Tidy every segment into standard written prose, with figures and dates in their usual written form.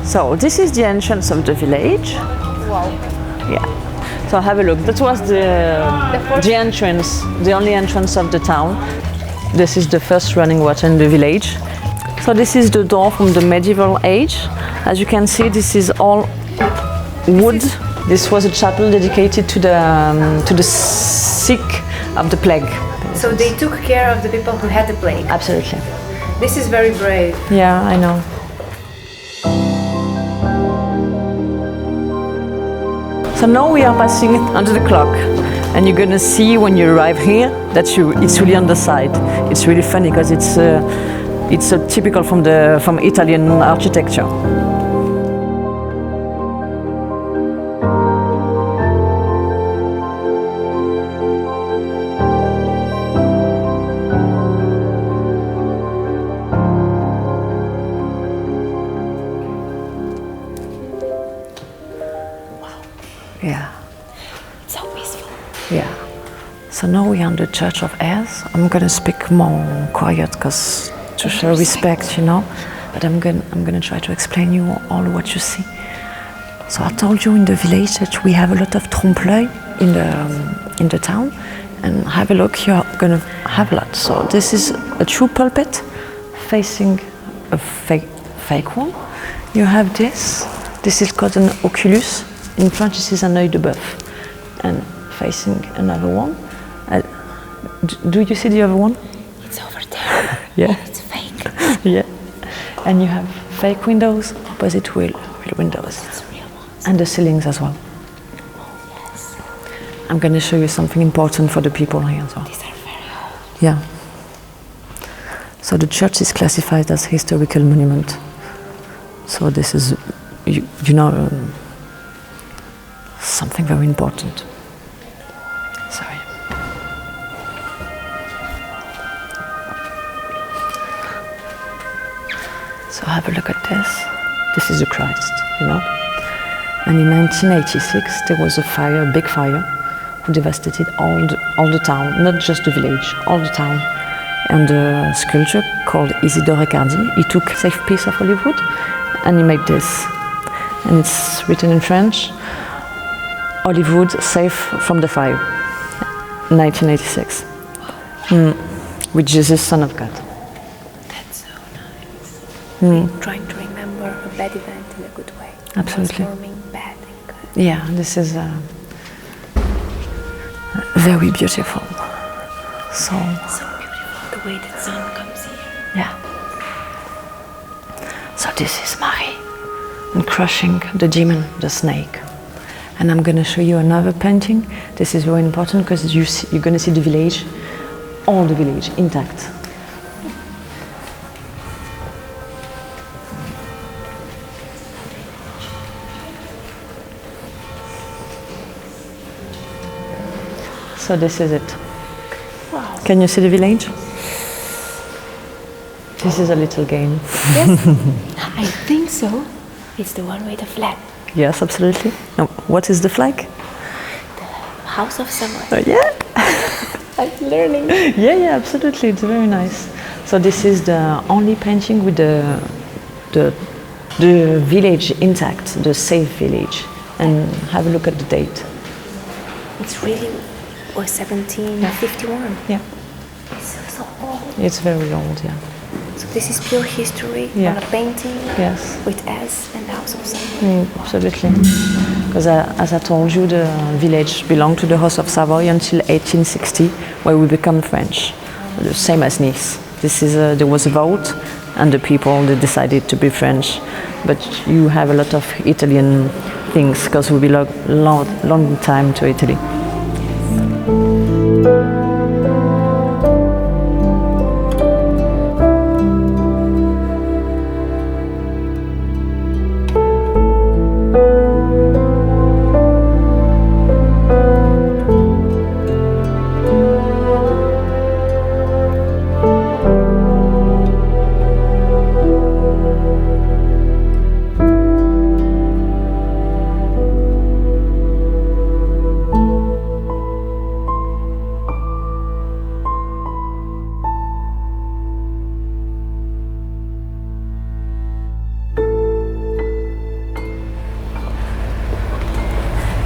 So this is the entrance of the village. Wow. Yeah. So have a look. That was the entrance, the only entrance of the town. This is the first running water in the village. So this is the door from the medieval age. As you can see, this is all wood. This was a chapel dedicated to the sick of the plague. So they took care of the people who had the plague. Absolutely. This is very brave. Yeah, I know. So now we are passing under the clock, and you're gonna see when you arrive here that it's really on the side. It's really funny because it's typical from Italian architecture. Yeah. So peaceful. Yeah. So now we're on the Church of Eze. I'm gonna speak more quiet because to show respect, you know. But I'm gonna try to explain you all what you see. So I told you in the village that we have a lot of trompe-l'œil in the town, and have a look. You're gonna have a lot. So this is a true pulpit facing a fake one. You have this. This is called an oculus. In French, this is an œil de bœuf, and facing another one. Do you see the other one? It's over there. Yeah. It's fake. Yeah. And you have fake windows, opposite real windows. It's real ones. And the ceilings as well. Oh, yes. I'm going to show you something important for the people here as well. These are very old. Yeah. So the church is classified as historical monument. So this is, you know, something very important. Sorry. So have a look at this. This is the Christ, you know. And in 1986 there was a fire, a big fire, who devastated all the town, not just the village, all the town. And the sculptor called Isidore Riccardi, he took a safe piece of olive wood and he made this. And it's written in French, olive wood safe from the fire, 1986. With Jesus, Son of God. That's so nice. Trying to remember a bad event in a good way. Absolutely. Transforming bad and good. Yeah, this is very beautiful. So beautiful the way the sun comes here. yeah. So this is Marie, and crushing the demon, the snake. And I'm going to show you another painting. This is very important because you're going to see the village, all the village intact. So this is it. Wow. Can you see the village? This is a little game. Yes, I think so. It's the one with the flag. Yes, absolutely. Now, what is the flag? The House of Samurai. Yeah. I'm learning. Yeah, absolutely. It's very nice. So this is the only painting with the village intact, the safe village. And have a look at the date. It's really 1751. Yeah. It's so old. It's very old, yeah. So this is pure history Yeah. on a painting Yes. with Eze and the House of Samurai. Absolutely. Because as I told you, the village belonged to the House of Savoy until 1860, where we become French, the same as Nice. There was a vote, and the people they decided to be French. But you have a lot of Italian things because we belong long time to Italy.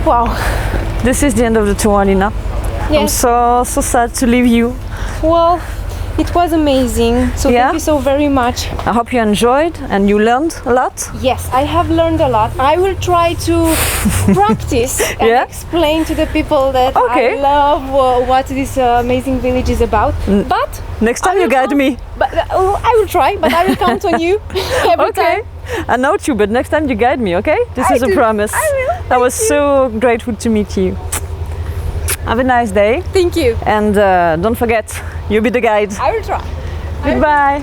Wow. This is the end of the tour, Alina. I'm Yes. so sad to leave you. Well, it was amazing. So Yeah? thank you so very much. I hope you enjoyed and you learned a lot. Yes, I have learned a lot. I will try to practice and Yeah? explain to the people that Okay. I love what this amazing village is about. But Next time I you will guide come- me. But I will try. But I will count on you every Okay. time. I know you, but next time you guide me, okay? This I is a do. promise. I will. I was so grateful to meet you. Have a nice day. Thank you. And don't forget, you be the guide. I will try. Goodbye.